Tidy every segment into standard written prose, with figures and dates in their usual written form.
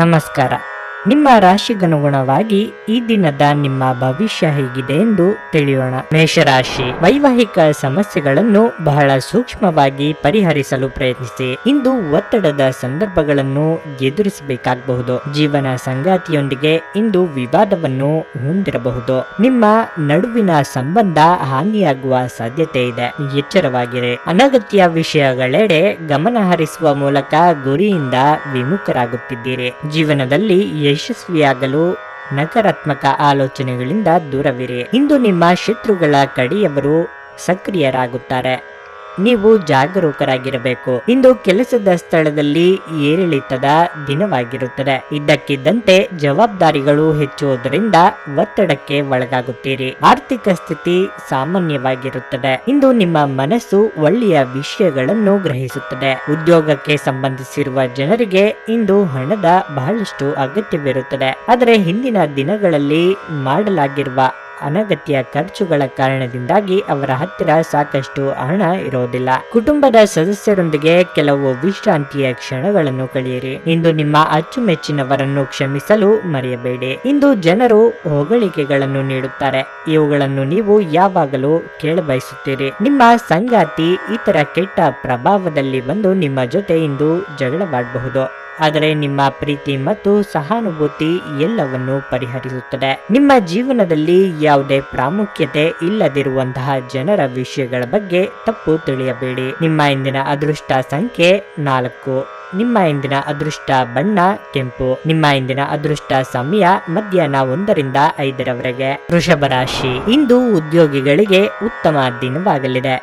ನಮಸ್ಕಾರ. ನಿಮ್ಮ ರಾಶಿಗನುಗುಣವಾಗಿ ಈ ದಿನದ ನಿಮ್ಮ ಭವಿಷ್ಯ ಹೇಗಿದೆ ಎಂದು ತಿಳಿಯೋಣ. ಮೇಷರಾಶಿ, ವೈವಾಹಿಕ ಸಮಸ್ಯೆಗಳನ್ನು ಬಹಳ ಸೂಕ್ಷ್ಮವಾಗಿ ಪರಿಹರಿಸಲು ಪ್ರಯತ್ನಿಸಿ. ಇಂದು ಒತ್ತಡದ ಸಂದರ್ಭಗಳನ್ನು ಎದುರಿಸಬೇಕಾಗಬಹುದು. ಜೀವನ ಸಂಗಾತಿಯೊಂದಿಗೆ ಇಂದು ವಿವಾದವನ್ನು ಹೊಂದಿರಬಹುದು. ನಿಮ್ಮ ನಡುವಿನ ಸಂಬಂಧ ಹಾನಿಯಾಗುವ ಸಾಧ್ಯತೆ ಇದೆ. ಎಚ್ಚರವಾಗಿರಿ. ಅನಗತ್ಯ ವಿಷಯಗಳೆಡೆ ಗಮನ ಹರಿಸುವ ಮೂಲಕ ಗುರಿಯಿಂದ ವಿಮುಖರಾಗುತ್ತಿದ್ದೀರಿ. ಜೀವನದಲ್ಲಿ ಯಶಸ್ವಿಯಾಗಲು ನಕಾರಾತ್ಮಕ ಆಲೋಚನೆಗಳಿಂದ ದೂರವಿರಿ. ಇಂದು ನಿಮ್ಮ ಶತ್ರುಗಳ ಕಡೆಯವರು ಸಕ್ರಿಯರಾಗುತ್ತಾರೆ. ನೀವು ಜಾಗರೂಕರಾಗಿರಬೇಕು. ಇಂದು ಕೆಲಸದ ಸ್ಥಳದಲ್ಲಿ ಏರಿಳಿತದ ದಿನವಾಗಿರುತ್ತದೆ. ಇದ್ದಕ್ಕಿದ್ದಂತೆ ಜವಾಬ್ದಾರಿಗಳು ಹೆಚ್ಚುವುದರಿಂದ ಒತ್ತಡಕ್ಕೆ ಒಳಗಾಗುತ್ತೀರಿ. ಆರ್ಥಿಕ ಸ್ಥಿತಿ ಸಾಮಾನ್ಯವಾಗಿರುತ್ತದೆ. ಇಂದು ನಿಮ್ಮ ಮನಸ್ಸು ಒಳ್ಳೆಯ ವಿಷಯಗಳನ್ನು ಗ್ರಹಿಸುತ್ತದೆ. ಉದ್ಯೋಗಕ್ಕೆ ಸಂಬಂಧಿಸಿರುವ ಜನರಿಗೆ ಇಂದು ಹಣದ ಬಹಳಷ್ಟು ಅಗತ್ಯವಿರುತ್ತದೆ. ಆದರೆ ಹಿಂದಿನ ದಿನಗಳಲ್ಲಿ ಮಾಡಲಾಗಿರುವ ಅನಗತ್ಯ ಖರ್ಚುಗಳ ಕಾರಣದಿಂದಾಗಿ ಅವರ ಹತ್ತಿರ ಸಾಕಷ್ಟು ಹಣ ಇರೋದಿಲ್ಲ. ಕುಟುಂಬದ ಸದಸ್ಯರೊಂದಿಗೆ ಕೆಲವು ವಿಶ್ರಾಂತಿಯ ಕ್ಷಣಗಳನ್ನು ಕಳೆಯಿರಿ. ಇಂದು ನಿಮ್ಮ ಅಚ್ಚುಮೆಚ್ಚಿನವರನ್ನು ಕ್ಷಮಿಸಲು ಮರೆಯಬೇಡಿ. ಇಂದು ಜನರು ಹೊಗಳಿಕೆಗಳನ್ನು ನೀಡುತ್ತಾರೆ. ಇವುಗಳನ್ನು ನೀವು ಯಾವಾಗಲೂ ಕೇಳಬಯಸುತ್ತೀರಿ. ನಿಮ್ಮ ಸಂಗಾತಿ ಇತರ ಕೆಟ್ಟ ಪ್ರಭಾವದಲ್ಲಿ ಬಂದು ನಿಮ್ಮ ಜೊತೆ ಇಂದು ಜಗಳವಾಡಬಹುದು. ಆದರೆ ನಿಮ್ಮ ಪ್ರೀತಿ ಮತ್ತು ಸಹಾನುಭೂತಿ ಎಲ್ಲವನ್ನು ಪರಿಹರಿಸುತ್ತದೆ. ನಿಮ್ಮ ಜೀವನದಲ್ಲಿ ಯಾವುದೇ ಪ್ರಾಮುಖ್ಯತೆ ಇಲ್ಲದಿರುವಂತಹ ಜನರ ವಿಷಯಗಳ ಬಗ್ಗೆ ತಪ್ಪು ತಿಳಿಯಬೇಡಿ. ನಿಮ್ಮ ಇಂದಿನ ಅದೃಷ್ಟ ಸಂಖ್ಯೆ 4. ನಿಮ್ಮ ಇಂದಿನ ಅದೃಷ್ಟ ಬಣ್ಣ ಕೆಂಪು. ನಿಮ್ಮ ಇಂದಿನ ಅದೃಷ್ಟ ಸಮಯ ಮಧ್ಯಾಹ್ನ 1 ರಿಂದ 5 ವೃಷಭ ರಾಶಿ, ಇಂದು ಉದ್ಯೋಗಿಗಳಿಗೆ ಉತ್ತಮ ದಿನವಾಗಲಿದೆ.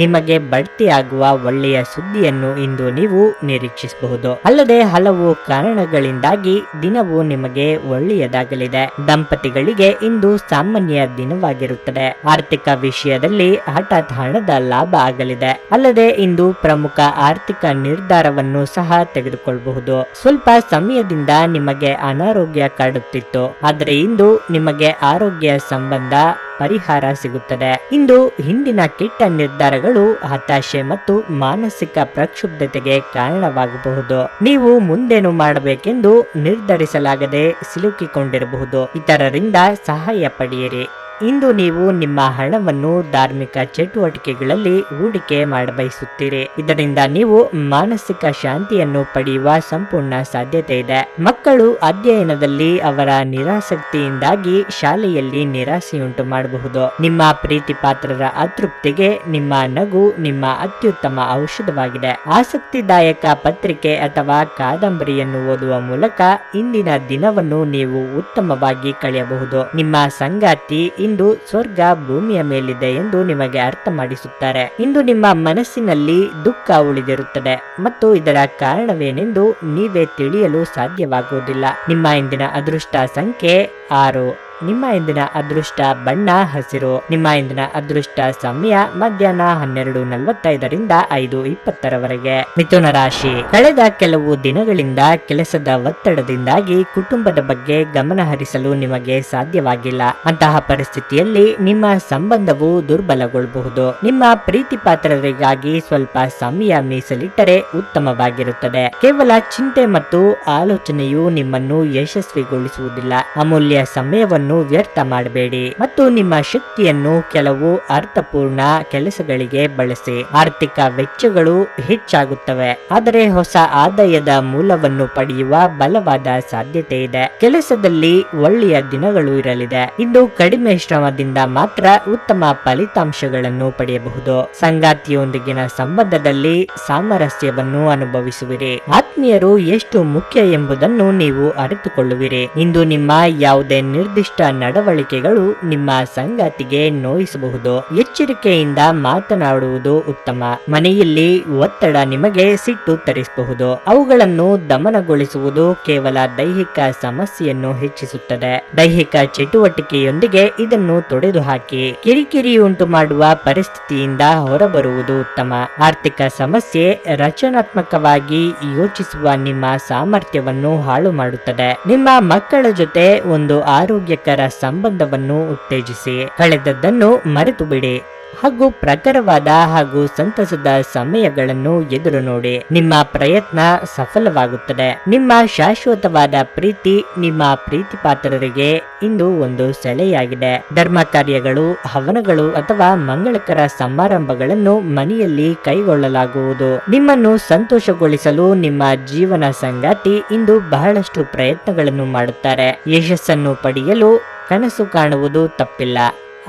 ನಿಮಗೆ ಬಡ್ತಿಯಾಗುವ ಒಳ್ಳೆಯ ಸುದ್ದಿಯನ್ನು ಇಂದು ನೀವು ನಿರೀಕ್ಷಿಸಬಹುದು. ಅಲ್ಲದೆ ಹಲವು ಕಾರಣಗಳಿಂದಾಗಿ ದಿನವು ನಿಮಗೆ ಒಳ್ಳೆಯದಾಗಲಿದೆ. ದಂಪತಿಗಳಿಗೆ ಇಂದು ಸಾಮಾನ್ಯ ದಿನವಾಗಿರುತ್ತದೆ. ಆರ್ಥಿಕ ವಿಷಯದಲ್ಲಿ ಹಠಾತ್ ಹಣದ ಲಾಭ ಆಗಲಿದೆ. ಅಲ್ಲದೆ ಇಂದು ಪ್ರಮುಖ ಆರ್ಥಿಕ ನಿರ್ಧಾರವನ್ನು ಸಹ ತೆಗೆದುಕೊಳ್ಳಬಹುದು. ಸ್ವಲ್ಪ ಸಮಯದಿಂದ ನಿಮಗೆ ಅನಾರೋಗ್ಯ ಕಾಡುತ್ತಿತ್ತು, ಆದರೆ ಇಂದು ನಿಮಗೆ ಆರೋಗ್ಯ ಸಂಬಂಧ ಪರಿಹಾರ ಸಿಗುತ್ತದೆ. ಇಂದು ಹಿಂದಿನ ಕೆಟ್ಟ ನಿರ್ಧಾರಗಳು ಹತಾಶೆ ಮತ್ತು ಮಾನಸಿಕ ಪ್ರಕ್ಷುಬ್ಧತೆಗೆ ಕಾರಣವಾಗಬಹುದು. ನೀವು ಮುಂದೇನು ಮಾಡಬೇಕೆಂದು ನಿರ್ಧರಿಸಲಾಗದೆ ಸಿಲುಕಿಕೊಂಡಿರಬಹುದು. ಇತರರಿಂದ ಸಹಾಯ ಪಡೆಯಿರಿ. ಇಂದು ನೀವು ನಿಮ್ಮ ಹಣವನ್ನು ಧಾರ್ಮಿಕ ಚಟುವಟಿಕೆಗಳಲ್ಲಿ ಹೂಡಿಕೆ ಮಾಡಬಯಸುತ್ತೀರಿ. ಇದರಿಂದ ನೀವು ಮಾನಸಿಕ ಶಾಂತಿಯನ್ನು ಪಡೆಯುವ ಸಂಪೂರ್ಣ ಸಾಧ್ಯತೆ ಇದೆ. ಮಕ್ಕಳು ಅಧ್ಯಯನದಲ್ಲಿ ಅವರ ನಿರಾಸಕ್ತಿಯಿಂದಾಗಿ ಶಾಲೆಯಲ್ಲಿ ನಿರಾಸೆಯುಂಟು ಮಾಡಬಹುದು. ನಿಮ್ಮ ಪ್ರೀತಿ ಪಾತ್ರರ ಅತೃಪ್ತಿಗೆ ನಿಮ್ಮ ನಗು ನಿಮ್ಮ ಅತ್ಯುತ್ತಮ ಔಷಧವಾಗಿದೆ. ಆಸಕ್ತಿದಾಯಕ ಪತ್ರಿಕೆ ಅಥವಾ ಕಾದಂಬರಿಯನ್ನು ಓದುವ ಮೂಲಕ ಇಂದಿನ ದಿನವನ್ನು ನೀವು ಉತ್ತಮವಾಗಿ ಕಳೆಯಬಹುದು. ನಿಮ್ಮ ಸಂಗಾತಿ ಇಂದು ಸ್ವರ್ಗ ಭೂಮಿಯ ಮೇಲಿದೆ ಎಂದು ನಿಮಗೆ ಅರ್ಥ ಮಾಡಿಸುತ್ತಾರೆ. ಇಂದು ನಿಮ್ಮ ಮನಸ್ಸಿನಲ್ಲಿ ದುಃಖ ಉಳಿದಿರುತ್ತದೆ ಮತ್ತು ಇದರ ಕಾರಣವೇನೆಂದು ನೀವೇ ತಿಳಿಯಲು ಸಾಧ್ಯವಾಗುವುದಿಲ್ಲ. ನಿಮ್ಮ ಇಂದಿನ ಅದೃಷ್ಟ ಸಂಖ್ಯೆ 6. ನಿಮ್ಮ ಇಂದಿನ ಅದೃಷ್ಟ ಬಣ್ಣ ಹಸಿರು. ನಿಮ್ಮ ಇಂದಿನ ಅದೃಷ್ಟ ಸಮಯ ಮಧ್ಯಾಹ್ನ 12:45 ರಿಂದ 5:20 ಮಿಥುನ ರಾಶಿ, ಕಳೆದ ಕೆಲವು ದಿನಗಳಿಂದ ಕೆಲಸದ ಒತ್ತಡದಿಂದಾಗಿ ಕುಟುಂಬದ ಬಗ್ಗೆ ಗಮನ ಹರಿಸಲು ನಿಮಗೆ ಸಾಧ್ಯವಾಗಿಲ್ಲ. ಅಂತಹ ಪರಿಸ್ಥಿತಿಯಲ್ಲಿ ನಿಮ್ಮ ಸಂಬಂಧವು ದುರ್ಬಲಗೊಳ್ಳಬಹುದು. ನಿಮ್ಮ ಪ್ರೀತಿ ಪಾತ್ರರಿಗಾಗಿ ಸ್ವಲ್ಪ ಸಮಯ ಮೀಸಲಿಟ್ಟರೆ ಉತ್ತಮವಾಗಿರುತ್ತದೆ. ಕೇವಲ ಚಿಂತೆ ಮತ್ತು ಆಲೋಚನೆಯು ನಿಮ್ಮನ್ನು ಯಶಸ್ವಿಗೊಳಿಸುವುದಿಲ್ಲ. ಅಮೂಲ್ಯ ಸಮಯವನ್ನು ವ್ಯರ್ಥ ಮಾಡಬೇಡಿ ಮತ್ತು ನಿಮ್ಮ ಶಕ್ತಿಯನ್ನು ಕೆಲವು ಅರ್ಥಪೂರ್ಣ ಕೆಲಸಗಳಿಗೆ ಬಳಸಿ. ಆರ್ಥಿಕ ವೆಚ್ಚಗಳು ಹೆಚ್ಚಾಗುತ್ತವೆ, ಆದರೆ ಹೊಸ ಆದಾಯದ ಮೂಲವನ್ನು ಪಡೆಯುವ ಬಲವಾದ ಸಾಧ್ಯತೆ ಇದೆ. ಕೆಲಸದಲ್ಲಿ ಒಳ್ಳೆಯ ದಿನಗಳು ಇರಲಿದೆ. ಇಂದು ಕಡಿಮೆ ಶ್ರಮದಿಂದ ಮಾತ್ರ ಉತ್ತಮ ಫಲಿತಾಂಶಗಳನ್ನು ಪಡೆಯಬಹುದು. ಸಂಗಾತಿಯೊಂದಿಗಿನ ಸಂಬಂಧದಲ್ಲಿ ಸಾಮರಸ್ಯವನ್ನು ಅನುಭವಿಸುವಿರಿ. ಆತ್ಮೀಯರು ಎಷ್ಟು ಮುಖ್ಯ ಎಂಬುದನ್ನು ನೀವು ಅರಿತುಕೊಳ್ಳುವಿರಿ. ಇಂದು ನಿಮ್ಮ ಯಾವುದೇ ನಿರ್ದಿಷ್ಟ ನಡವಳಿಕೆಗಳು ನಿಮ್ಮ ಸಂಗಾತಿಗೆ ನೋಯಿಸಬಹುದು. ಎಚ್ಚರಿಕೆಯಿಂದ ಮಾತನಾಡುವುದು ಉತ್ತಮ. ಮನೆಯಲ್ಲಿ ಒತ್ತಡ ನಿಮಗೆ ಸಿಟ್ಟು ತರಿಸಬಹುದು. ಅವುಗಳನ್ನು ದಮನಗೊಳಿಸುವುದು ಕೇವಲ ದೈಹಿಕ ಸಮಸ್ಯೆಯನ್ನು ಹೆಚ್ಚಿಸುತ್ತದೆ. ದೈಹಿಕ ಚಟುವಟಿಕೆಯೊಂದಿಗೆ ಇದನ್ನು ತೊಡೆದುಹಾಕಿ. ಕಿರಿಕಿರಿ ಉಂಟು ಮಾಡುವ ಪರಿಸ್ಥಿತಿಯಿಂದ ಹೊರಬರುವುದು ಉತ್ತಮ. ಆರ್ಥಿಕ ಸಮಸ್ಯೆ ರಚನಾತ್ಮಕವಾಗಿ ಯೋಚಿಸುವ ನಿಮ್ಮ ಸಾಮರ್ಥ್ಯವನ್ನು ಹಾಳು ಮಾಡುತ್ತದೆ. ನಿಮ್ಮ ಮಕ್ಕಳ ಜೊತೆ ಒಂದು ಆರೋಗ್ಯಕರ ಸಂಬಂಧವನ್ನು ಉತ್ತೇಜಿಸಿ. ಕಳೆದದ್ದನ್ನು ಮರೆತು ಬಿಡಿ. ಹಾಗೂ ಪ್ರಖರವಾದ ಹಾಗೂ ಸಂತಸದ ಸಮಯಗಳನ್ನು ಎದುರು ನೋಡಿ. ನಿಮ್ಮ ಪ್ರಯತ್ನ ಸಫಲವಾಗುತ್ತದೆ. ನಿಮ್ಮ ಶಾಶ್ವತವಾದ ಪ್ರೀತಿ ನಿಮ್ಮ ಪ್ರೀತಿ ಪಾತ್ರರಿಗೆ ಇಂದು ಒಂದು ಸೆಲೆಯಾಗಿದೆ. ಧರ್ಮ ಕಾರ್ಯಗಳು, ಹವನಗಳು ಅಥವಾ ಮಂಗಳಕರ ಸಮಾರಂಭಗಳನ್ನು ಮನೆಯಲ್ಲಿ ಕೈಗೊಳ್ಳಲಾಗುವುದು. ನಿಮ್ಮನ್ನು ಸಂತೋಷಗೊಳಿಸಲು ನಿಮ್ಮ ಜೀವನ ಸಂಗಾತಿ ಇಂದು ಬಹಳಷ್ಟು ಪ್ರಯತ್ನಗಳನ್ನು ಮಾಡುತ್ತಾರೆ. ಯಶಸ್ಸನ್ನು ಪಡೆಯಲು ಕನಸು ಕಾಣುವುದು ತಪ್ಪಿಲ್ಲ,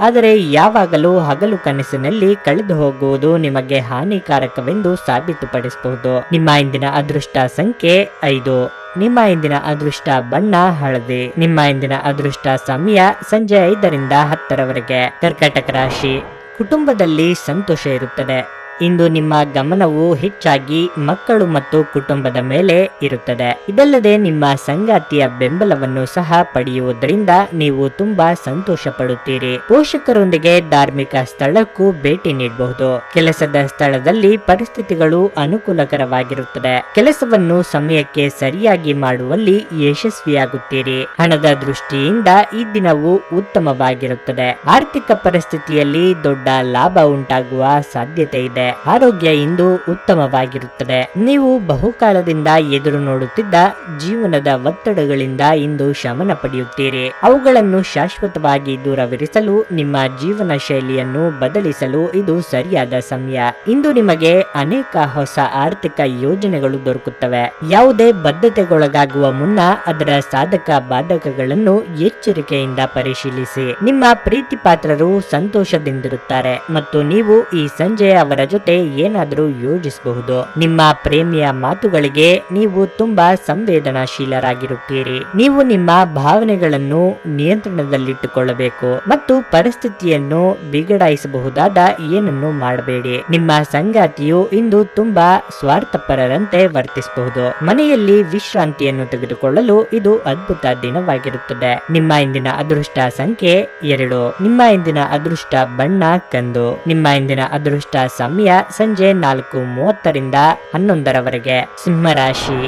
ಆದರೆ ಯಾವಾಗಲೂ ಹಗಲು ಕನಸಿನಲ್ಲಿ ಕಳೆದು ಹೋಗುವುದು ನಿಮಗೆ ಹಾನಿಕಾರಕವೆಂದು ಸಾಬೀತುಪಡಿಸಬಹುದು. ನಿಮ್ಮ ಇಂದಿನ ಅದೃಷ್ಟ ಸಂಖ್ಯೆ 5. ನಿಮ್ಮ ಇಂದಿನ ಅದೃಷ್ಟ ಬಣ್ಣ ಹಳದಿ. ನಿಮ್ಮ ಇಂದಿನ ಅದೃಷ್ಟ ಸಮಯ ಸಂಜೆ 5ರಿಂದ 10ರವರೆಗೆ. ಕರ್ಕಾಟಕ ರಾಶಿ, ಕುಟುಂಬದಲ್ಲಿ ಸಂತೋಷ ಇರುತ್ತದೆ. ಇಂದು ನಿಮ್ಮ ಗಮನವು ಹೆಚ್ಚಾಗಿ ಮಕ್ಕಳು ಮತ್ತು ಕುಟುಂಬದ ಮೇಲೆ ಇರುತ್ತದೆ. ಇದಲ್ಲದೆ ನಿಮ್ಮ ಸಂಗಾತಿಯ ಬೆಂಬಲವನ್ನು ಸಹ ಪಡೆಯುವುದರಿಂದ ನೀವು ತುಂಬಾ ಸಂತೋಷ ಪಡುತ್ತೀರಿ. ಪೋಷಕರೊಂದಿಗೆ ಧಾರ್ಮಿಕ ಸ್ಥಳಕ್ಕೂ ಭೇಟಿ ನೀಡಬಹುದು. ಕೆಲಸದ ಸ್ಥಳದಲ್ಲಿ ಪರಿಸ್ಥಿತಿಗಳು ಅನುಕೂಲಕರವಾಗಿರುತ್ತದೆ. ಕೆಲಸವನ್ನು ಸಮಯಕ್ಕೆ ಸರಿಯಾಗಿ ಮಾಡುವಲ್ಲಿ ಯಶಸ್ವಿಯಾಗುತ್ತೀರಿ. ಹಣದ ದೃಷ್ಟಿಯಿಂದ ಈ ದಿನವು ಉತ್ತಮವಾಗಿರುತ್ತದೆ. ಆರ್ಥಿಕ ಪರಿಸ್ಥಿತಿಯಲ್ಲಿ ದೊಡ್ಡ ಲಾಭ ಉಂಟಾಗುವ ಸಾಧ್ಯತೆ ಇದೆ. ಆರೋಗ್ಯ ಇಂದು ಉತ್ತಮವಾಗಿರುತ್ತದೆ. ನೀವು ಬಹುಕಾಲದಿಂದ ಎದುರು ನೋಡುತ್ತಿದ್ದ ಜೀವನದ ಒತ್ತಡಗಳಿಂದ ಇಂದು ಶಮನ ಪಡೆಯುತ್ತೀರಿ. ಅವುಗಳನ್ನು ಶಾಶ್ವತವಾಗಿ ದೂರವಿರಿಸಲು ನಿಮ್ಮ ಜೀವನ ಶೈಲಿಯನ್ನು ಬದಲಿಸಲು ಇದು ಸರಿಯಾದ ಸಮಯ. ಇಂದು ನಿಮಗೆ ಅನೇಕ ಹೊಸ ಆರ್ಥಿಕ ಯೋಜನೆಗಳು ದೊರಕುತ್ತವೆ. ಯಾವುದೇ ಬದ್ಧತೆಗೊಳಗಾಗುವ ಮುನ್ನ ಅದರ ಸಾಧಕ ಬಾಧಕಗಳನ್ನು ಎಚ್ಚರಿಕೆಯಿಂದ ಪರಿಶೀಲಿಸಿ. ನಿಮ್ಮ ಪ್ರೀತಿ ಪಾತ್ರರು ಸಂತೋಷದಿಂದಿರುತ್ತಾರೆ ಮತ್ತು ನೀವು ಈ ಸಂಜೆ ಅವರ ಜೊತೆ ಏನಾದರೂ ಯೋಜಿಸಬಹುದು. ನಿಮ್ಮ ಪ್ರೇಮಿಯ ಮಾತುಗಳಿಗೆ ನೀವು ತುಂಬಾ ಸಂವೇದನಾಶೀಲರಾಗಿರುತ್ತೀರಿ. ನೀವು ನಿಮ್ಮ ಭಾವನೆಗಳನ್ನು ನಿಯಂತ್ರಣದಲ್ಲಿಟ್ಟುಕೊಳ್ಳಬೇಕು ಮತ್ತು ಪರಿಸ್ಥಿತಿಯನ್ನು ಬಿಗಡಾಯಿಸಬಹುದಾದ ಏನನ್ನು ಮಾಡಬೇಡಿ. ನಿಮ್ಮ ಸಂಗಾತಿಯು ಇಂದು ತುಂಬಾ ಸ್ವಾರ್ಥಪರರಂತೆ ವರ್ತಿಸಬಹುದು. ಮನೆಯಲ್ಲಿ ವಿಶ್ರಾಂತಿಯನ್ನು ತೆಗೆದುಕೊಳ್ಳಲು ಇದು ಅದ್ಭುತ ದಿನವಾಗಿರುತ್ತದೆ. ನಿಮ್ಮ ಇಂದಿನ ಅದೃಷ್ಟ ಸಂಖ್ಯೆ 2. ನಿಮ್ಮ ಇಂದಿನ ಅದೃಷ್ಟ ಬಣ್ಣ ಕಂದು. ನಿಮ್ಮ ಇಂದಿನ ಅದೃಷ್ಟ ಸಮಯ ಸಂಜೆ 4:30ರಿಂದ 11ರವರೆಗೆ. ಸಿಂಹರಾಶಿ,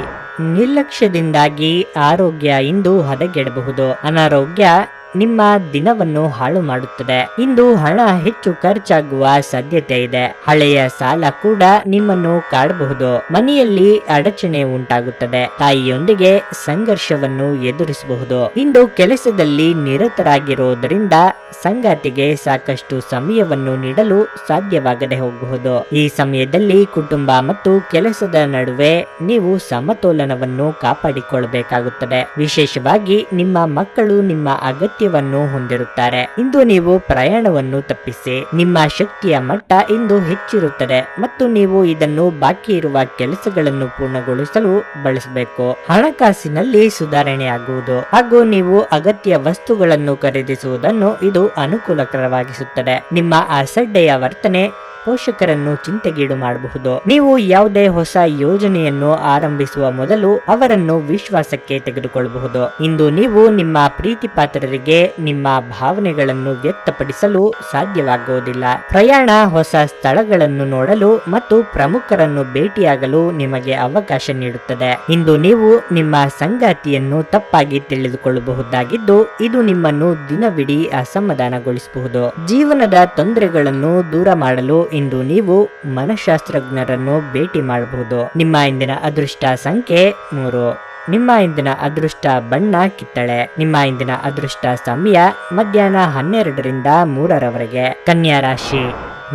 ನಿರ್ಲಕ್ಷ್ಯದಿಂದಾಗಿ ಆರೋಗ್ಯ ಇಂದು ಹದಗೆಡಬಹುದು. ಅನಾರೋಗ್ಯ ನಿಮ್ಮ ದಿನವನ್ನು ಹಾಳು ಮಾಡುತ್ತದೆ. ಇಂದು ಹಣ ಹೆಚ್ಚು ಖರ್ಚಾಗುವ ಸಾಧ್ಯತೆ ಇದೆ. ಹಳೆಯ ಸಾಲ ಕೂಡ ನಿಮ್ಮನ್ನು ಕಾಡಬಹುದು. ಮನೆಯಲ್ಲಿ ಅಡಚಣೆ ಉಂಟಾಗುತ್ತದೆ. ತಾಯಿಯೊಂದಿಗೆ ಸಂಘರ್ಷವನ್ನು ಎದುರಿಸಬಹುದು. ಇಂದು ಕೆಲಸದಲ್ಲಿ ನಿರತರಾಗಿರುವುದರಿಂದ ಸಂಗಾತಿಗೆ ಸಾಕಷ್ಟು ಸಮಯವನ್ನು ನೀಡಲು ಸಾಧ್ಯವಾಗದೆ ಹೋಗಬಹುದು. ಈ ಸಮಯದಲ್ಲಿ ಕುಟುಂಬ ಮತ್ತು ಕೆಲಸದ ನಡುವೆ ನೀವು ಸಮತೋಲನವನ್ನು ಕಾಪಾಡಿಕೊಳ್ಳಬೇಕಾಗುತ್ತದೆ. ವಿಶೇಷವಾಗಿ ನಿಮ್ಮ ಮಕ್ಕಳು ನಿಮ್ಮ ಅಗತ್ಯವನ್ನು ಹೊಂದಿರುತ್ತಾರೆ. ಇಂದು ನೀವು ಪ್ರಯಾಣವನ್ನು ತಪ್ಪಿಸಿ. ನಿಮ್ಮ ಶಕ್ತಿಯ ಮಟ್ಟ ಇಂದು ಹೆಚ್ಚಿರುತ್ತದೆ ಮತ್ತು ನೀವು ಇದನ್ನು ಬಾಕಿ ಇರುವ ಕೆಲಸಗಳನ್ನು ಪೂರ್ಣಗೊಳಿಸಲು ಬಳಸಬೇಕು. ಹಣಕಾಸಿನಲ್ಲಿ ಸುಧಾರಣೆ ಆಗುವುದು ಹಾಗೂ ನೀವು ಅಗತ್ಯ ವಸ್ತುಗಳನ್ನು ಖರೀದಿಸುವುದನ್ನು ಇದು ಅನುಕೂಲಕರವಾಗಿಸುತ್ತದೆ. ನಿಮ್ಮ ಅಸಡ್ಡೆಯ ವರ್ತನೆ ಪೋಷಕರನ್ನು ಚಿಂತೆಗೀಡು ಮಾಡಬಹುದು. ನೀವು ಯಾವುದೇ ಹೊಸ ಯೋಜನೆಯನ್ನು ಆರಂಭಿಸುವ ಮೊದಲು ಅವರನ್ನು ವಿಶ್ವಾಸಕ್ಕೆ ತೆಗೆದುಕೊಳ್ಳಬಹುದು. ಇಂದು ನೀವು ನಿಮ್ಮ ಪ್ರೀತಿ ಪಾತ್ರರಿಗೆ ನಿಮ್ಮ ಭಾವನೆಗಳನ್ನು ವ್ಯಕ್ತಪಡಿಸಲು ಸಾಧ್ಯವಾಗುವುದಿಲ್ಲ. ಪ್ರಯಾಣ, ಹೊಸ ಸ್ಥಳಗಳನ್ನು ನೋಡಲು ಮತ್ತು ಪ್ರಮುಖರನ್ನು ಭೇಟಿಯಾಗಲು ನಿಮಗೆ ಅವಕಾಶ ನೀಡುತ್ತದೆ. ಇಂದು ನೀವು ನಿಮ್ಮ ಸಂಗಾತಿಯನ್ನು ತಪ್ಪಾಗಿ ತಿಳಿದುಕೊಳ್ಳಬಹುದಾಗಿದ್ದು ಇದು ನಿಮ್ಮನ್ನು ದಿನವಿಡೀ ಅಸಮಾಧಾನಗೊಳಿಸಬಹುದು. ಜೀವನದ ತೊಂದರೆಗಳನ್ನು ದೂರ ಮಾಡಲು ಇಂದು ನೀವು ಮನಃಶಾಸ್ತ್ರಜ್ಞರನ್ನು ಭೇಟಿ ಮಾಡಬಹುದು. ನಿಮ್ಮ ಇಂದಿನ ಅದೃಷ್ಟ ಸಂಖ್ಯೆ 3. ನಿಮ್ಮ ಇಂದಿನ ಅದೃಷ್ಟ ಬಣ್ಣ ಕಿತ್ತಳೆ. ನಿಮ್ಮ ಇಂದಿನ ಅದೃಷ್ಟ ಸಮಯ ಮಧ್ಯಾಹ್ನ 12ರಿಂದ 3ರವರೆಗೆ. ಕನ್ಯಾ ರಾಶಿ,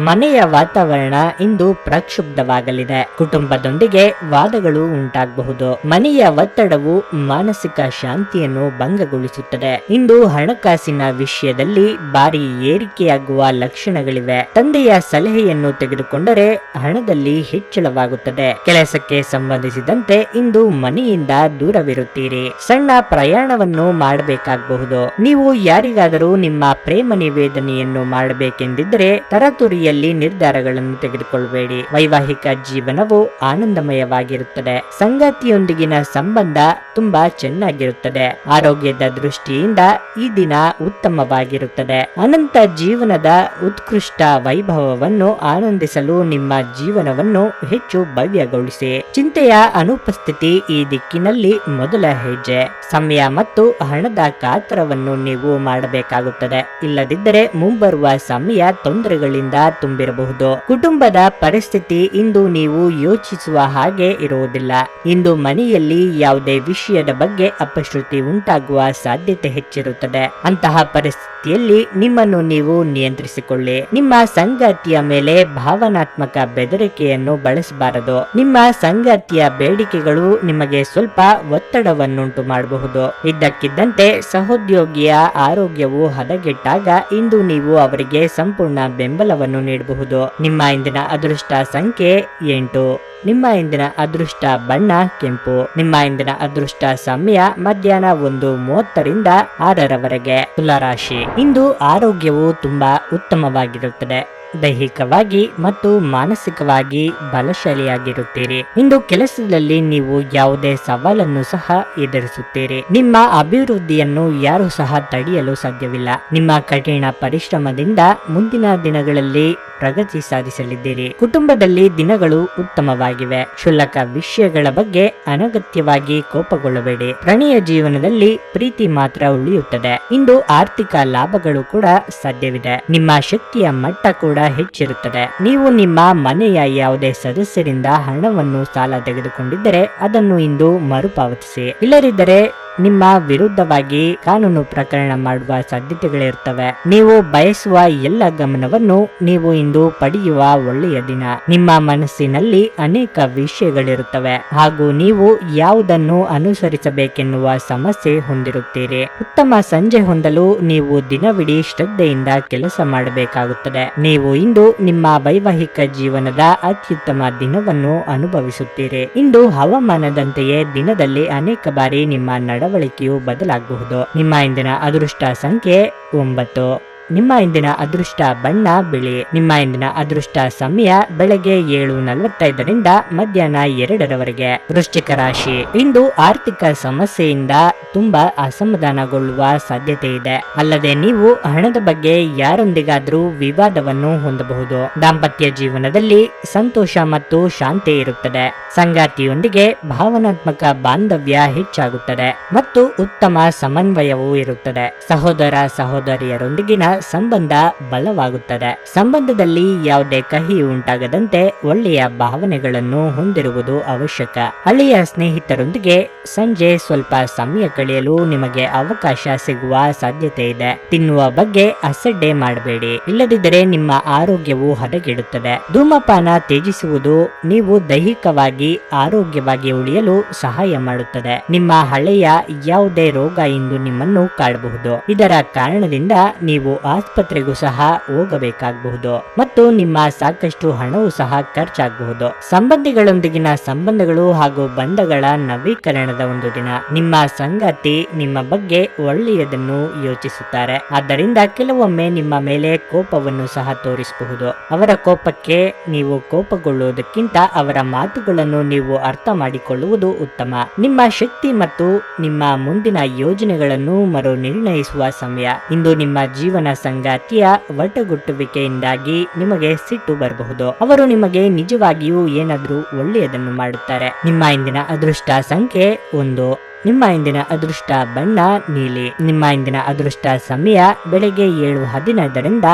ಮನೆಯ ವಾತಾವರಣ ಇಂದು ಪ್ರಕ್ಷುಬ್ಧವಾಗಲಿದೆ. ಕುಟುಂಬದೊಂದಿಗೆ ವಾದಗಳು ಉಂಟಾಗಬಹುದು. ಮನೆಯ ಒತ್ತಡವು ಮಾನಸಿಕ ಶಾಂತಿಯನ್ನು ಭಂಗಗೊಳಿಸುತ್ತದೆ. ಇಂದು ಹಣಕಾಸಿನ ವಿಷಯದಲ್ಲಿ ಭಾರಿ ಏರಿಕೆಯಾಗುವ ಲಕ್ಷಣಗಳಿವೆ. ತಂದೆಯ ಸಲಹೆಯನ್ನು ತೆಗೆದುಕೊಂಡರೆ ಹಣದಲ್ಲಿ ಹೆಚ್ಚಳವಾಗುತ್ತದೆ. ಕೆಲಸಕ್ಕೆ ಸಂಬಂಧಿಸಿದಂತೆ ಇಂದು ಮನೆಯಿಂದ ದೂರವಿರುತ್ತೀರಿ. ಸಣ್ಣ ಪ್ರಯಾಣವನ್ನು ಮಾಡಬೇಕಾಗಬಹುದು. ನೀವು ಯಾರಿಗಾದರೂ ನಿಮ್ಮ ಪ್ರೇಮ ನಿವೇದನೆಯನ್ನು ಮಾಡಬೇಕೆಂದಿದ್ದರೆ ತರಾತುರಿ ನಿರ್ಧಾರಗಳನ್ನು ತೆಗೆದುಕೊಳ್ಳಬೇಡಿ. ವೈವಾಹಿಕ ಜೀವನವು ಆನಂದಮಯವಾಗಿರುತ್ತದೆ. ಸಂಗಾತಿಯೊಂದಿಗಿನ ಸಂಬಂಧ ತುಂಬಾ ಚೆನ್ನಾಗಿರುತ್ತದೆ. ಆರೋಗ್ಯದ ದೃಷ್ಟಿಯಿಂದ ಈ ದಿನ ಉತ್ತಮವಾಗಿರುತ್ತದೆ. ಅನಂತ ಜೀವನದ ಉತ್ಕೃಷ್ಟ ವೈಭವವನ್ನು ಆನಂದಿಸಲು ನಿಮ್ಮ ಜೀವನವನ್ನು ಹೆಚ್ಚು ಭವ್ಯಗೊಳಿಸಿ. ಚಿಂತೆಯ ಅನುಪಸ್ಥಿತಿ ಈ ದಿಕ್ಕಿನಲ್ಲಿ ಮೊದಲ ಹೆಜ್ಜೆ. ಸಮಯ ಮತ್ತು ಹಣದ ಕಾತರವನ್ನು ನೀವು ಮಾಡಬೇಕಾಗುತ್ತದೆ. ಇಲ್ಲದಿದ್ದರೆ ಮುಂಬರುವ ಸಮಯ ತೊಂದರೆಗಳಿಂದ ತುಂಬಿರಬಹುದು. ಕುಟುಂಬದ ಪರಿಸ್ಥಿತಿ ಇಂದು ನೀವು ಯೋಚಿಸುವ ಹಾಗೆ ಇರುವುದಿಲ್ಲ. ಇಂದು ಮನೆಯಲ್ಲಿ ಯಾವುದೇ ವಿಷಯದ ಬಗ್ಗೆ ಅಪಶ್ರುತಿ ಉಂಟಾಗುವ ಸಾಧ್ಯತೆ ಹೆಚ್ಚಿರುತ್ತದೆ. ಅಂತಹ ಪರಿಸ್ಥಿತಿಯಲ್ಲಿ ನಿಮ್ಮನ್ನು ನೀವು ನಿಯಂತ್ರಿಸಿಕೊಳ್ಳಿ. ನಿಮ್ಮ ಸಂಗಾತಿಯ ಮೇಲೆ ಭಾವನಾತ್ಮಕ ಬೆದರಿಕೆಯನ್ನು ಬಳಸಬಾರದು. ನಿಮ್ಮ ಸಂಗಾತಿಯ ಬೇಡಿಕೆಗಳು ನಿಮಗೆ ಸ್ವಲ್ಪ ಒತ್ತಡವನ್ನುಂಟು ಮಾಡಬಹುದು. ಇದ್ದಕ್ಕಿದ್ದಂತೆ ಸಹೋದ್ಯೋಗಿಯ ಆರೋಗ್ಯವು ಹದಗೆಟ್ಟಾಗ ಇಂದು ನೀವು ಅವರಿಗೆ ಸಂಪೂರ್ಣ ಬೆಂಬಲವನ್ನು ನೀಡಬಹುದು. ನಿಮ್ಮ ಇಂದಿನ ಅದೃಷ್ಟ ಸಂಖ್ಯೆ 8. ನಿಮ್ಮ ಇಂದಿನ ಅದೃಷ್ಟ ಬಣ್ಣ ಕೆಂಪು. ನಿಮ್ಮ ಇಂದಿನ ಅದೃಷ್ಟ ಸಮಯ ಮಧ್ಯಾಹ್ನ 1:30ರಿಂದ 6ರವರೆಗೆ. ತುಲಾರಾಶಿ. ಇಂದು ಆರೋಗ್ಯವು ತುಂಬಾ ಉತ್ತಮವಾಗಿರುತ್ತದೆ. ದೈಹಿಕವಾಗಿ ಮತ್ತು ಮಾನಸಿಕವಾಗಿ ಬಲಶಾಲಿಯಾಗಿರುತ್ತೀರಿ. ಇಂದು ಕೆಲಸದಲ್ಲಿ ನೀವು ಯಾವುದೇ ಸವಾಲನ್ನು ಸಹ ಎದುರಿಸುತ್ತೀರಿ. ನಿಮ್ಮ ಅಭಿವೃದ್ಧಿಯನ್ನು ಯಾರು ಸಹ ತಡೆಯಲು ಸಾಧ್ಯವಿಲ್ಲ. ನಿಮ್ಮ ಕಠಿಣ ಪರಿಶ್ರಮದಿಂದ ಮುಂದಿನ ದಿನಗಳಲ್ಲಿ ಪ್ರಗತಿ ಸಾಧಿಸಲಿದ್ದೀರಿ. ಕುಟುಂಬದಲ್ಲಿ ದಿನಗಳು ಉತ್ತಮವಾಗಿವೆ. ಕ್ಷುಲ್ಲಕ ವಿಷಯಗಳ ಬಗ್ಗೆ ಅನಗತ್ಯವಾಗಿ ಕೋಪಗೊಳ್ಳಬೇಡಿ. ಪ್ರಣಯ ಜೀವನದಲ್ಲಿ ಪ್ರೀತಿ ಮಾತ್ರ ಉಳಿಯುತ್ತದೆ. ಇಂದು ಆರ್ಥಿಕ ಲಾಭಗಳು ಕೂಡ ಸಾಧ್ಯವಿದೆ. ನಿಮ್ಮ ಶಕ್ತಿಯ ಮಟ್ಟ ಕೂಡ ಹೆಚ್ಚಿರುತ್ತದೆ. ನೀವು ನಿಮ್ಮ ಮನೆಯ ಯಾವುದೇ ಸದಸ್ಯರಿಂದ ಹಣವನ್ನು ಸಾಲ ತೆಗೆದುಕೊಂಡಿದ್ದರೆ ಅದನ್ನು ಇಂದು ಮರುಪಾವತಿಸಿ. ಇಲ್ಲದಿದ್ದರೆ ನಿಮ್ಮ ವಿರುದ್ಧವಾಗಿ ಕಾನೂನು ಪ್ರಕರಣ ಮಾಡುವ ಸಾಧ್ಯತೆಗಳಿರುತ್ತವೆ. ನೀವು ಬಯಸುವ ಎಲ್ಲ ಗಮನವನ್ನು ನೀವು ಇಂದು ಪಡೆಯುವ ಒಳ್ಳೆಯ ದಿನ. ನಿಮ್ಮ ಮನಸ್ಸಿನಲ್ಲಿ ಅನೇಕ ವಿಷಯಗಳಿರುತ್ತವೆ ಹಾಗೂ ನೀವು ಯಾವುದನ್ನು ಅನುಸರಿಸಬೇಕೆನ್ನುವ ಸಮಸ್ಯೆ ಹೊಂದಿರುತ್ತೀರಿ. ಉತ್ತಮ ಸಂಜೆ ಹೊಂದಲು ನೀವು ದಿನವಿಡೀ ಶ್ರದ್ಧೆಯಿಂದ ಕೆಲಸ ಮಾಡಬೇಕಾಗುತ್ತದೆ. ನೀವು ಇಂದು ನಿಮ್ಮ ವೈವಾಹಿಕ ಜೀವನದ ಅತ್ಯುತ್ತಮ ದಿನವನ್ನು ಅನುಭವಿಸುತ್ತೀರಿ. ಇಂದು ಹವಾಮಾನದಂತೆಯೇ ದಿನದಲ್ಲಿ ಅನೇಕ ಬಾರಿ ನಿಮ್ಮ ನಡವಳಿಕೆಯು ಬದಲಾಗಬಹುದು. ನಿಮ್ಮ ಇಂದಿನ ಅದೃಷ್ಟ ಸಂಖ್ಯೆ 9. ನಿಮ್ಮ ಇಂದಿನ ಅದೃಷ್ಟ ಬಣ್ಣ ಬಿಳಿ. ನಿಮ್ಮ ಇಂದಿನ ಅದೃಷ್ಟ ಸಮಯ ಬೆಳಗ್ಗೆ 7:45ರಿಂದ ಮಧ್ಯಾಹ್ನ 2ರವರೆಗೆ. ವೃಶ್ಚಿಕ ರಾಶಿ. ಇಂದು ಆರ್ಥಿಕ ಸಮಸ್ಯೆಯಿಂದ ತುಂಬಾ ಅಸಮಾಧಾನಗೊಳ್ಳುವ ಸಾಧ್ಯತೆ ಇದೆ. ಅಲ್ಲದೆ ನೀವು ಹಣದ ಬಗ್ಗೆ ಯಾರೊಂದಿಗಾದ್ರೂ ವಿವಾದವನ್ನು ಹೊಂದಬಹುದು. ದಾಂಪತ್ಯ ಜೀವನದಲ್ಲಿ ಸಂತೋಷ ಮತ್ತು ಶಾಂತಿ ಇರುತ್ತದೆ. ಸಂಗಾತಿಯೊಂದಿಗೆ ಭಾವನಾತ್ಮಕ ಬಾಂಧವ್ಯ ಹೆಚ್ಚಾಗುತ್ತದೆ ಮತ್ತು ಉತ್ತಮ ಸಮನ್ವಯವೂ ಇರುತ್ತದೆ. ಸಹೋದರ ಸಹೋದರಿಯರೊಂದಿಗಿನ ಸಂಬಂಧ ಬಲವಾಗುತ್ತದೆ. ಸಂಬಂಧದಲ್ಲಿ ಯಾವುದೇ ಕಹಿ ಉಂಟಾಗದಂತೆ ಒಳ್ಳೆಯ ಭಾವನೆಗಳನ್ನು ಹೊಂದಿರುವುದು ಅವಶ್ಯಕ. ಹಳೆಯ ಸ್ನೇಹಿತರೊಂದಿಗೆ ಸಂಜೆ ಸ್ವಲ್ಪ ಸಮಯ ಕಳೆಯಲು ನಿಮಗೆ ಅವಕಾಶ ಸಿಗುವ ಸಾಧ್ಯತೆ ಇದೆ. ತಿನ್ನುವ ಬಗ್ಗೆ ಅಸಡ್ಡೆ ಮಾಡಬೇಡಿ. ಇಲ್ಲದಿದ್ದರೆ ನಿಮ್ಮ ಆರೋಗ್ಯವು ಹದಗೆಡುತ್ತದೆ. ಧೂಮಪಾನ ತ್ಯಜಿಸುವುದು ನೀವು ದೈಹಿಕವಾಗಿ ಆರೋಗ್ಯವಾಗಿ ಉಳಿಯಲು ಸಹಾಯ ಮಾಡುತ್ತದೆ. ನಿಮ್ಮ ಹಳೆಯ ಯಾವುದೇ ರೋಗ ಇಂದು ನಿಮ್ಮನ್ನು ಕಾಡಬಹುದು. ಇದರ ಕಾರಣದಿಂದ ನೀವು ಆಸ್ಪತ್ರೆಗೂ ಸಹ ಹೋಗಬೇಕಾಗಬಹುದು ಮತ್ತು ನಿಮ್ಮ ಸಾಕಷ್ಟು ಹಣವೂ ಸಹ ಖರ್ಚಾಗಬಹುದು. ಸಂಬಂಧಿಗಳೊಂದಿಗಿನ ಸಂಬಂಧಗಳು ಹಾಗೂ ಬಂಧಗಳ ನವೀಕರಣದ ಒಂದು ದಿನ. ನಿಮ್ಮ ಸಂಗಾತಿ ನಿಮ್ಮ ಬಗ್ಗೆ ಒಳ್ಳೆಯದನ್ನು ಯೋಚಿಸುತ್ತಾರೆ. ಆದ್ದರಿಂದ ಕೆಲವೊಮ್ಮೆ ನಿಮ್ಮ ಮೇಲೆ ಕೋಪವನ್ನು ಸಹ ತೋರಿಸಬಹುದು. ಅವರ ಕೋಪಕ್ಕೆ ನೀವು ಕೋಪಗೊಳ್ಳುವುದಕ್ಕಿಂತ ಅವರ ಮಾತುಗಳನ್ನು ನೀವು ಅರ್ಥ ಮಾಡಿಕೊಳ್ಳುವುದು ಉತ್ತಮ. ನಿಮ್ಮ ಶಕ್ತಿ ಮತ್ತು ನಿಮ್ಮ ಮುಂದಿನ ಯೋಜನೆಗಳನ್ನು ಮರು ನಿರ್ಣಯಿಸುವ ಸಮಯ. ಇಂದು ನಿಮ್ಮ ಜೀವನ ಸಂಗಾತಿಯ ಒಟ್ಟುಗುಟ್ಟುವಿಕೆಯಿಂದಾಗಿ ನಿಮಗೆ ಸಿಟ್ಟು ಬರಬಹುದು. ಅವರು ನಿಮಗೆ ನಿಜವಾಗಿಯೂ ಏನಾದರೂ ಒಳ್ಳೆಯದನ್ನು ಮಾಡುತ್ತಾರೆ. ನಿಮ್ಮ ಇಂದಿನ ಅದೃಷ್ಟ ಸಂಖ್ಯೆ 1. ನಿಮ್ಮ ಇಂದಿನ ಅದೃಷ್ಟ ಬಣ್ಣ ನೀಲಿ. ನಿಮ್ಮ ಇಂದಿನ ಅದೃಷ್ಟ ಸಮಯ ಬೆಳಗ್ಗೆ 7:15ರಿಂದ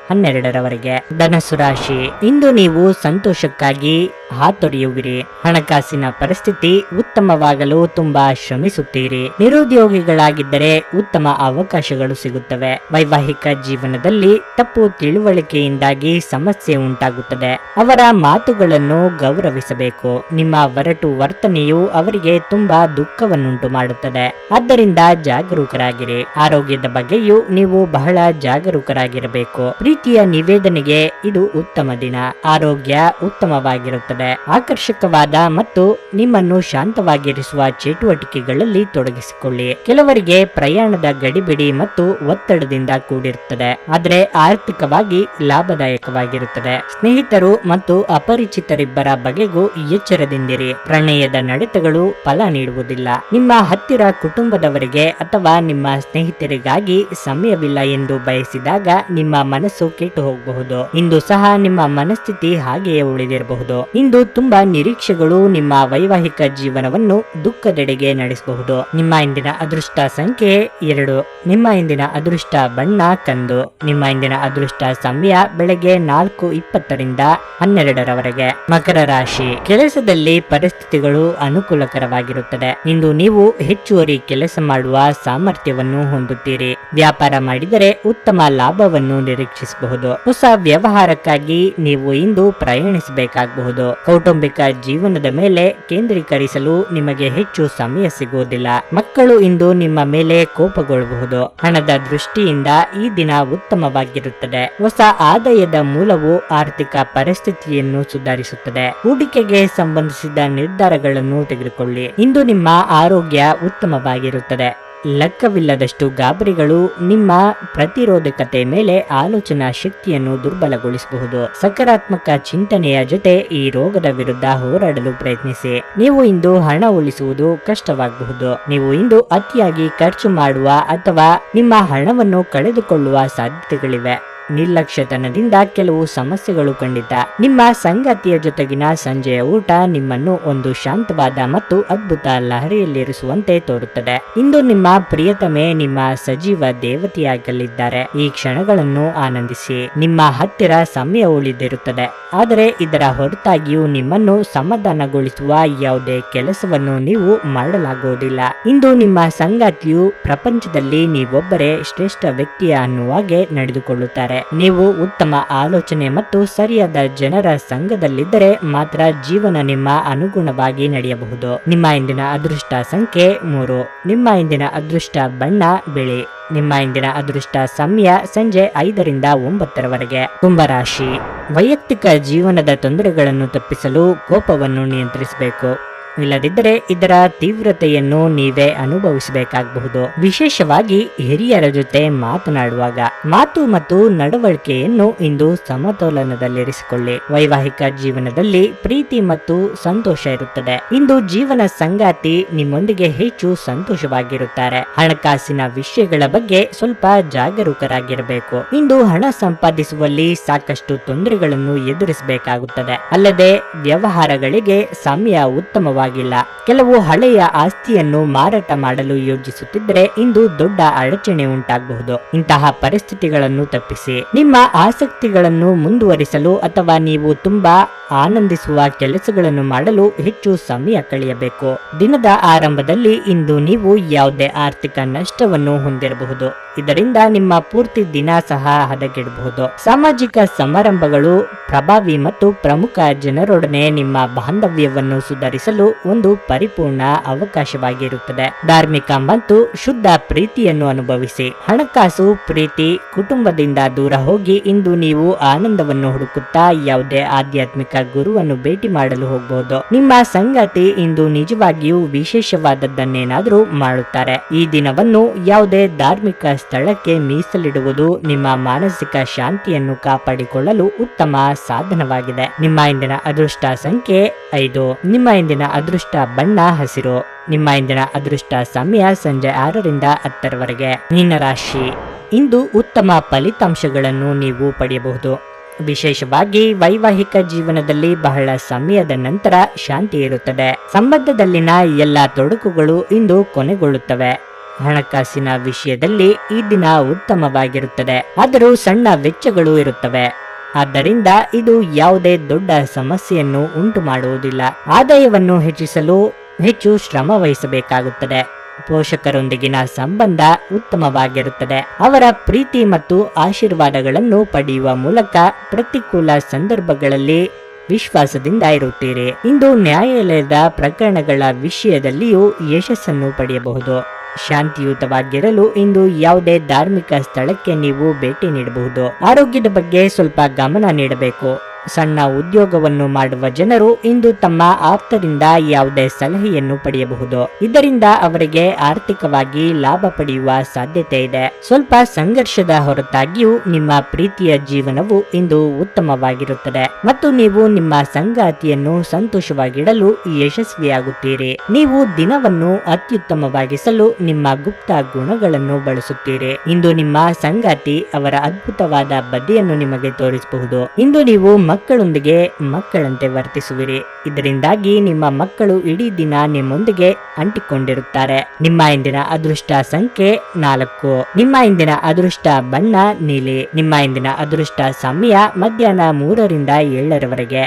12ರವರೆಗೆ. ಧನಸ್ಸು ರಾಶಿ. ಇಂದು ನೀವು ಸಂತೋಷಕ್ಕಾಗಿ ಹಾತೊರೆಯುವಿರಿ. ಹಣಕಾಸಿನ ಪರಿಸ್ಥಿತಿ ಉತ್ತಮವಾಗಲು ತುಂಬಾ ಶ್ರಮಿಸುತ್ತೀರಿ. ನಿರುದ್ಯೋಗಿಗಳಾಗಿದ್ದರೆ ಉತ್ತಮ ಅವಕಾಶಗಳು ಸಿಗುತ್ತವೆ. ವೈವಾಹಿಕ ಜೀವನದಲ್ಲಿ ತಪ್ಪು ತಿಳುವಳಿಕೆಯಿಂದಾಗಿ ಸಮಸ್ಯೆ ಉಂಟಾಗುತ್ತದೆ. ಅವರ ಮಾತುಗಳನ್ನು ಗೌರವಿಸಬೇಕು. ನಿಮ್ಮ ಒರಟು ವರ್ತನೆಯು ಅವರಿಗೆ ತುಂಬಾ ದುಃಖವನ್ನುಂಟು ಮಾಡುತ್ತದೆ. ಆದ್ದರಿಂದ ಜಾಗರೂಕರಾಗಿರಿ. ಆರೋಗ್ಯದ ಬಗ್ಗೆಯೂ ನೀವು ಬಹಳ ಜಾಗರೂಕರಾಗಿರಬೇಕು. ಪ್ರೀತಿಯ ನಿವೇದನೆಗೆ ಇದು ಉತ್ತಮ ದಿನ. ಆರೋಗ್ಯ ಉತ್ತಮವಾಗಿರುತ್ತದೆ. ಆಕರ್ಷಕವಾದ ಮತ್ತು ನಿಮ್ಮನ್ನು ಶಾಂತವಾಗಿರಿಸುವ ಚಟುವಟಿಕೆಗಳಲ್ಲಿ ತೊಡಗಿಸಿಕೊಳ್ಳಿ. ಕೆಲವರಿಗೆ ಪ್ರಯಾಣದ ಗಡಿಬಿಡಿ ಮತ್ತು ಒತ್ತಡದಿಂದ ಕೂಡಿರುತ್ತದೆ, ಆದರೆ ಆರ್ಥಿಕವಾಗಿ ಲಾಭದಾಯಕವಾಗಿರುತ್ತದೆ. ಸ್ನೇಹಿತರು ಮತ್ತು ಅಪರಿಚಿತರಿಬ್ಬರ ಬಗೆಗೂ ಎಚ್ಚರದಿಂದಿರಿ. ಪ್ರಣಯದ ನಡೆತಗಳು ಫಲ ನೀಡುವುದಿಲ್ಲ. ನಿಮ್ಮ ಹತ್ತಿರ ಕುಟುಂಬದವರಿಗೆ ಅಥವಾ ನಿಮ್ಮ ಸ್ನೇಹಿತರಿಗಾಗಿ ಸಮಯವಿಲ್ಲ ಎಂದು ಬಯಸಿದಾಗ ನಿಮ್ಮ ಮನಸ್ಸು ಮನಸ್ಸು ಕೆಟ್ಟು ಹೋಗಬಹುದು. ಇಂದು ಸಹ ನಿಮ್ಮ ಮನಸ್ಥಿತಿ ಹಾಗೆಯೇ ಉಳಿದಿರಬಹುದು. ಇಂದು ತುಂಬಾ ನಿರೀಕ್ಷೆಗಳು ನಿಮ್ಮ ವೈವಾಹಿಕ ಜೀವನವನ್ನು ದುಃಖದೆಡೆಗೆ ನಡೆಸಬಹುದು. ನಿಮ್ಮ ಇಂದಿನ ಅದೃಷ್ಟ ಸಂಖ್ಯೆ 2. ನಿಮ್ಮ ಇಂದಿನ ಅದೃಷ್ಟ ಬಣ್ಣ ಕಂದು. ನಿಮ್ಮ ಇಂದಿನ ಅದೃಷ್ಟ ಸಮಯ ಬೆಳಗ್ಗೆ 4:20ರಿಂದ 12ರವರೆಗೆ. ಮಕರ ರಾಶಿ. ಕೆಲಸದಲ್ಲಿ ಪರಿಸ್ಥಿತಿಗಳು ಅನುಕೂಲಕರವಾಗಿರುತ್ತದೆ. ಇಂದು ನೀವು ಹೆಚ್ಚುವರಿ ಕೆಲಸ ಮಾಡುವ ಸಾಮರ್ಥ್ಯವನ್ನು ಹೊಂದುತ್ತೀರಿ. ವ್ಯಾಪಾರ ಮಾಡಿದರೆ ಉತ್ತಮ ಲಾಭವನ್ನು ನಿರೀಕ್ಷಿಸಬಹುದು. ಹೊಸ ವ್ಯವಹಾರಕ್ಕಾಗಿ ನೀವು ಇಂದು ಪ್ರಯಾಣಿಸಬೇಕಾಗಬಹುದು. ಕೌಟುಂಬಿಕ ಜೀವನದ ಮೇಲೆ ಕೇಂದ್ರೀಕರಿಸಲು ನಿಮಗೆ ಹೆಚ್ಚು ಸಮಯ ಸಿಗುವುದಿಲ್ಲ. ಮಕ್ಕಳು ಇಂದು ನಿಮ್ಮ ಮೇಲೆ ಕೋಪಗೊಳ್ಳಬಹುದು. ಹಣದ ದೃಷ್ಟಿಯಿಂದ ಈ ದಿನ ಉತ್ತಮವಾಗಿರುತ್ತದೆ. ಹೊಸ ಆದಾಯದ ಮೂಲವು ಆರ್ಥಿಕ ಪರಿಸ್ಥಿತಿಯನ್ನು ಸುಧಾರಿಸುತ್ತದೆ. ಹೂಡಿಕೆಗೆ ಸಂಬಂಧಿಸಿದ ನಿರ್ಧಾರಗಳನ್ನು ತೆಗೆದುಕೊಳ್ಳಿ. ಇಂದು ನಿಮ್ಮ ಆರೋಗ್ಯ ಉತ್ತಮವಾಗಿರುತ್ತದೆ. ಲೆಕ್ಕವಿಲ್ಲದಷ್ಟು ಗಾಬರಿಗಳು ನಿಮ್ಮ ಪ್ರತಿರೋಧಕತೆ ಮೇಲೆ ಆಲೋಚನಾ ಶಕ್ತಿಯನ್ನು ದುರ್ಬಲಗೊಳಿಸಬಹುದು. ಸಕಾರಾತ್ಮಕ ಚಿಂತನೆಯ ಜೊತೆ ಈ ರೋಗದ ವಿರುದ್ಧ ಹೋರಾಡಲು ಪ್ರಯತ್ನಿಸಿ. ನೀವು ಇಂದು ಹಣ ಉಳಿಸುವುದು ಕಷ್ಟವಾಗಬಹುದು. ನೀವು ಇಂದು ಅತಿಯಾಗಿ ಖರ್ಚು ಮಾಡುವ ಅಥವಾ ನಿಮ್ಮ ಹಣವನ್ನು ಕಳೆದುಕೊಳ್ಳುವ ಸಾಧ್ಯತೆಗಳಿವೆ. ನಿರ್ಲಕ್ಷ್ಯತನದಿಂದ ಕೆಲವು ಸಮಸ್ಯೆಗಳು ಖಂಡಿತ. ನಿಮ್ಮ ಸಂಗಾತಿಯ ಜೊತೆಗಿನ ಸಂಜೆಯ ಊಟ ನಿಮ್ಮನ್ನು ಒಂದು ಶಾಂತವಾದ ಮತ್ತು ಅದ್ಭುತ ಲಹರಿಯಲ್ಲಿರಿಸುವಂತೆ ತೋರುತ್ತದೆ. ಇಂದು ನಿಮ್ಮ ಪ್ರಿಯತಮೆ ನಿಮ್ಮ ಸಜೀವ ದೇವತೆಯಾಗಲಿದ್ದಾರೆ. ಈ ಕ್ಷಣಗಳನ್ನು ಆನಂದಿಸಿ. ನಿಮ್ಮ ಹತ್ತಿರ ಸಮಯ ಉಳಿದಿರುತ್ತದೆ, ಆದರೆ ಇದರ ಹೊರತಾಗಿಯೂ ನಿಮ್ಮನ್ನು ಸಮಾಧಾನಗೊಳಿಸುವ ಯಾವುದೇ ಕೆಲಸವನ್ನು ನೀವು ಮಾಡಲಾಗುವುದಿಲ್ಲ. ಇಂದು ನಿಮ್ಮ ಸಂಗಾತಿಯು ಪ್ರಪಂಚದಲ್ಲಿ ನೀವೊಬ್ಬರೇ ಶ್ರೇಷ್ಠ ವ್ಯಕ್ತಿಯ ಅನ್ನುವಾಗೆ ನಡೆದುಕೊಳ್ಳುತ್ತಾರೆ. ನೀವು ಉತ್ತಮ ಆಲೋಚನೆ ಮತ್ತು ಸರಿಯಾದ ಜನರ ಸಂಘದಲ್ಲಿದ್ದರೆ ಮಾತ್ರ ಜೀವನ ನಿಮ್ಮ ಅನುಗುಣವಾಗಿ ನಡೆಯಬಹುದು. ನಿಮ್ಮ ಇಂದಿನ ಅದೃಷ್ಟ ಸಂಖ್ಯೆ 3. ನಿಮ್ಮ ಇಂದಿನ ಅದೃಷ್ಟ ಬಣ್ಣ ಬಿಳಿ. ನಿಮ್ಮ ಇಂದಿನ ಅದೃಷ್ಟ ಸಮಯ ಸಂಜೆ 5ರಿಂದ 9ರವರೆಗೆ. ಕುಂಭರಾಶಿ. ವೈಯಕ್ತಿಕ ಜೀವನದ ತೊಂದರೆಗಳನ್ನು ತಪ್ಪಿಸಲು ಕೋಪವನ್ನು ನಿಯಂತ್ರಿಸಬೇಕು. ಇಲ್ಲದಿದ್ದರೆ ಇದರ ತೀವ್ರತೆಯನ್ನು ನೀವೇ ಅನುಭವಿಸಬೇಕಾಗಬಹುದು. ವಿಶೇಷವಾಗಿ ಹಿರಿಯರ ಜೊತೆ ಮಾತನಾಡುವಾಗ ಮಾತು ಮತ್ತು ನಡವಳಿಕೆಯನ್ನು ಇಂದು ಸಮತೋಲನದಲ್ಲಿರಿಸಿಕೊಳ್ಳಿ. ವೈವಾಹಿಕ ಜೀವನದಲ್ಲಿ ಪ್ರೀತಿ ಮತ್ತು ಸಂತೋಷ ಇರುತ್ತದೆ. ಇಂದು ಜೀವನ ಸಂಗಾತಿ ನಿಮ್ಮೊಂದಿಗೆ ಹೆಚ್ಚು ಸಂತೋಷವಾಗಿರುತ್ತಾರೆ. ಹಣಕಾಸಿನ ವಿಷಯಗಳ ಬಗ್ಗೆ ಸ್ವಲ್ಪ ಜಾಗರೂಕರಾಗಿರಬೇಕು. ಇಂದು ಹಣ ಸಂಪಾದಿಸುವಲ್ಲಿ ಸಾಕಷ್ಟು ತೊಂದರೆಗಳನ್ನು ಎದುರಿಸಬೇಕಾಗುತ್ತದೆ. ಅಲ್ಲದೆ ವ್ಯವಹಾರಗಳಿಗೆ ಸಮಯ ಉತ್ತಮವಾಗಿ ಕೆಲವು ಹಳೆಯ ಆಸ್ತಿಯನ್ನು ಮಾರಾಟ ಮಾಡಲು ಯೋಜಿಸುತ್ತಿದ್ದರೆ ಇಂದು ದೊಡ್ಡ ಅಡಚಣೆ ಉಂಟಾಗಬಹುದು. ಇಂತಹ ಪರಿಸ್ಥಿತಿಗಳನ್ನು ತಪ್ಪಿಸಿ. ನಿಮ್ಮ ಆಸಕ್ತಿಗಳನ್ನು ಮುಂದುವರಿಸಲು ಅಥವಾ ನೀವು ತುಂಬಾ ಆನಂದಿಸುವ ಕೆಲಸಗಳನ್ನು ಮಾಡಲು ಹೆಚ್ಚು ಸಮಯ ಕಳೆಯಬೇಕು. ದಿನದ ಆರಂಭದಲ್ಲಿ ಇಂದು ನೀವು ಯಾವುದೇ ಆರ್ಥಿಕ ನಷ್ಟವನ್ನು ಹೊಂದಿರಬಹುದು. ಇದರಿಂದ ನಿಮ್ಮ ಪೂರ್ತಿ ದಿನ ಸಹ ಹದಗೆಡಬಹುದು. ಸಾಮಾಜಿಕ ಸಮಾರಂಭಗಳು ಪ್ರಭಾವಿ ಮತ್ತು ಪ್ರಮುಖ ಜನರೊಡನೆ ನಿಮ್ಮ ಬಾಂಧವ್ಯವನ್ನು ಸುಧಾರಿಸಲು ಒಂದು ಪರಿಪೂರ್ಣ ಅವಕಾಶವಾಗಿರುತ್ತದೆ. ಧಾರ್ಮಿಕ ಮತ್ತು ಶುದ್ಧ ಪ್ರೀತಿಯನ್ನು ಅನುಭವಿಸಿ. ಹಣಕಾಸು, ಪ್ರೀತಿ, ಕುಟುಂಬದಿಂದ ದೂರ ಹೋಗಿ ಇಂದು ನೀವು ಆನಂದವನ್ನು ಹುಡುಕುತ್ತಾ ಯಾವುದೇ ಆಧ್ಯಾತ್ಮಿಕ ಗುರುವನ್ನು ಭೇಟಿ ಮಾಡಲು ಹೋಗಬಹುದು. ನಿಮ್ಮ ಸಂಗಾತಿ ಇಂದು ನಿಜವಾಗಿಯೂ ವಿಶೇಷವಾದದ್ದನ್ನೇನಾದರೂ ಮಾಡುತ್ತಾರೆ. ಈ ದಿನವನ್ನು ಯಾವುದೇ ಧಾರ್ಮಿಕ ಸ್ಥಳಕ್ಕೆ ಮೀಸಲಿಡುವುದು ನಿಮ್ಮ ಮಾನಸಿಕ ಶಾಂತಿಯನ್ನು ಕಾಪಾಡಿಕೊಳ್ಳಲು ಉತ್ತಮ ಸಾಧನವಾಗಿದೆ. ನಿಮ್ಮ ಇಂದಿನ ಅದೃಷ್ಟ ಸಂಖ್ಯೆ 5. ನಿಮ್ಮ ಇಂದಿನ ಅದೃಷ್ಟ ಬಣ್ಣ ಹಸಿರು. ನಿಮ್ಮ ಇಂದಿನ ಅದೃಷ್ಟ ಸಮಯ ಸಂಜೆ 6ರಿಂದ 10ರವರೆಗೆ. ಮೀನರಾಶಿ. ಇಂದು ಉತ್ತಮ ಫಲಿತಾಂಶಗಳನ್ನು ನೀವು ಪಡೆಯಬಹುದು. ವಿಶೇಷವಾಗಿ ವೈವಾಹಿಕ ಜೀವನದಲ್ಲಿ ಬಹಳ ಸಮಯದ ನಂತರ ಶಾಂತಿ ಇರುತ್ತದೆ. ಸಂಬಂಧದಲ್ಲಿನ ಎಲ್ಲ ತೊಡಕುಗಳು ಇಂದು ಕೊನೆಗೊಳ್ಳುತ್ತವೆ. ಹಣಕಾಸಿನ ವಿಷಯದಲ್ಲಿ ಈ ದಿನ ಉತ್ತಮವಾಗಿರುತ್ತದೆ, ಆದರೂ ಸಣ್ಣ ವೆಚ್ಚಗಳು ಇರುತ್ತವೆ. ಆದ್ದರಿಂದ ಇದು ಯಾವುದೇ ದೊಡ್ಡ ಸಮಸ್ಯೆಯನ್ನು ಉಂಟು ಮಾಡುವುದಿಲ್ಲ. ಆದಾಯವನ್ನು ಹೆಚ್ಚಿಸಲು ಹೆಚ್ಚು ಶ್ರಮ ವಹಿಸಬೇಕಾಗುತ್ತದೆ. ಪೋಷಕರೊಂದಿಗಿನ ಸಂಬಂಧ ಉತ್ತಮವಾಗಿರುತ್ತದೆ. ಅವರ ಪ್ರೀತಿ ಮತ್ತು ಆಶೀರ್ವಾದಗಳನ್ನು ಪಡೆಯುವ ಮೂಲಕ ಪ್ರತಿಕೂಲ ಸಂದರ್ಭಗಳಲ್ಲಿ ವಿಶ್ವಾಸದಿಂದ ಇರುತ್ತೀರಿ. ಇಂದು ನ್ಯಾಯಾಲಯದ ಪ್ರಕರಣಗಳ ವಿಷಯದಲ್ಲಿಯೂ ಯಶಸ್ಸನ್ನು ಪಡೆಯಬಹುದು. ಶಾಂತಿಯುತವಾಗಿರಲು ಇಂದು ಯಾವುದೇ ಧಾರ್ಮಿಕ ಸ್ಥಳಕ್ಕೆ ನೀವು ಭೇಟಿ ನೀಡಬಹುದು. ಆರೋಗ್ಯದ ಬಗ್ಗೆ ಸ್ವಲ್ಪ ಗಮನ ನೀಡಬೇಕು. ಸಣ್ಣ ಉದ್ಯೋಗವನ್ನು ಮಾಡುವ ಜನರು ಇಂದು ತಮ್ಮ ಆಪ್ತರಿಂದ ಯಾವುದೇ ಸಲಹೆಯನ್ನು ಪಡೆಯಬಹುದು. ಇದರಿಂದ ಅವರಿಗೆ ಆರ್ಥಿಕವಾಗಿ ಲಾಭ ಪಡೆಯುವ ಸಾಧ್ಯತೆ ಇದೆ. ಸ್ವಲ್ಪ ಸಂಘರ್ಷದ ಹೊರತಾಗಿಯೂ ನಿಮ್ಮ ಪ್ರೀತಿಯ ಜೀವನವು ಇಂದು ಉತ್ತಮವಾಗಿರುತ್ತದೆ ಮತ್ತು ನೀವು ನಿಮ್ಮ ಸಂಗಾತಿಯನ್ನು ಸಂತೋಷವಾಗಿಡಲು ಯಶಸ್ವಿಯಾಗುತ್ತೀರಿ. ನೀವು ದಿನವನ್ನು ಅತ್ಯುತ್ತಮವಾಗಿಸಲು ನಿಮ್ಮ ಗುಪ್ತ ಗುಣಗಳನ್ನು ಬಳಸುತ್ತೀರಿ. ಇಂದು ನಿಮ್ಮ ಸಂಗಾತಿ ಅವರ ಅದ್ಭುತವಾದ ಬದಿಯನ್ನು ನಿಮಗೆ ತೋರಿಸಬಹುದು. ಇಂದು ನೀವು ಮಕ್ಕಳೊಂದಿಗೆ ಮಕ್ಕಳಂತೆ ವರ್ತಿಸುವಿರಿ. ಇದರಿಂದಾಗಿ ನಿಮ್ಮ ಮಕ್ಕಳು ಇಡೀ ದಿನ ನಿಮ್ಮೊಂದಿಗೆ ಅಂಟಿಕೊಂಡಿರುತ್ತಾರೆ. ನಿಮ್ಮ ಇಂದಿನ ಅದೃಷ್ಟ ಸಂಖ್ಯೆ 4. ನಿಮ್ಮ ಇಂದಿನ ಅದೃಷ್ಟ ಬಣ್ಣ ನೀಲಿ. ನಿಮ್ಮ ಇಂದಿನ ಅದೃಷ್ಟ ಸಮಯ ಮಧ್ಯಾಹ್ನ 3 ರಿಂದ 7 ರವರೆಗೆ.